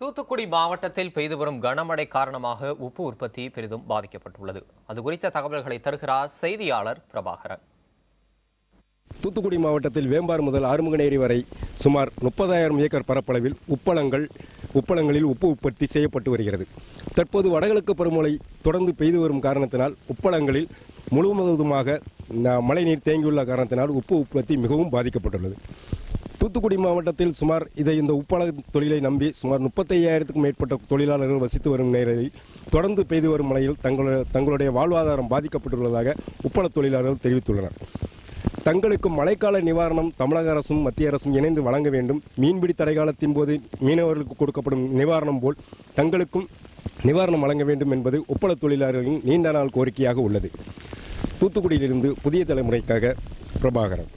தூத்துக்குடி மாவட்டத்தில் பெய்து வரும் கனமழை காரணமாக உப்பு உற்பத்தி பெரிதும் பாதிக்கப்பட்டுள்ளது. அது குறித்த தகவல்களை தருகிறார் செய்தியாளர் பிரபாகரன். தூத்துக்குடி மாவட்டத்தில் வேம்பார் முதல் ஆறுமுகநேரி வரை சுமார் 30,000 ஏக்கர் பரப்பளவில் உப்பளங்களில் உப்பு உற்பத்தி செய்யப்பட்டு வருகிறது. தற்போது வடகிழக்கு பருவமழை தொடர்ந்து பெய்து வரும் காரணத்தினால் உப்பளங்களில் முழுவதுமாக மழைநீர் தேங்கியுள்ள காரணத்தினால் உப்பு உற்பத்தி மிகவும் பாதிக்கப்பட்டுள்ளது. தூத்துக்குடி மாவட்டத்தில் இந்த உப்பள தொழிலை நம்பி சுமார் 35,000க்கும் மேற்பட்ட தொழிலாளர்கள் வசித்து வரும் நிலையில் தொடர்ந்து பெய்து வரும் மழையில் தங்களுடைய வாழ்வாதாரம் பாதிக்கப்பட்டுள்ளதாக உப்பள தொழிலாளர்கள் தெரிவித்துள்ளனர். தங்களுக்கு மழைக்கால நிவாரணம் தமிழக அரசும் மத்திய அரசும் இணைந்து வழங்க வேண்டும். மீன்பிடி தடைக்காலத்தின் போது மீனவர்களுக்கு கொடுக்கப்படும் நிவாரணம் போல் தங்களுக்கும் நிவாரணம் வழங்க வேண்டும் என்பது உப்பள தொழிலாளர்களின் நீண்ட நாள் கோரிக்கையாக உள்ளது. தூத்துக்குடியிலிருந்து புதிய தலைமுறைக்காக பிரபாகரன்.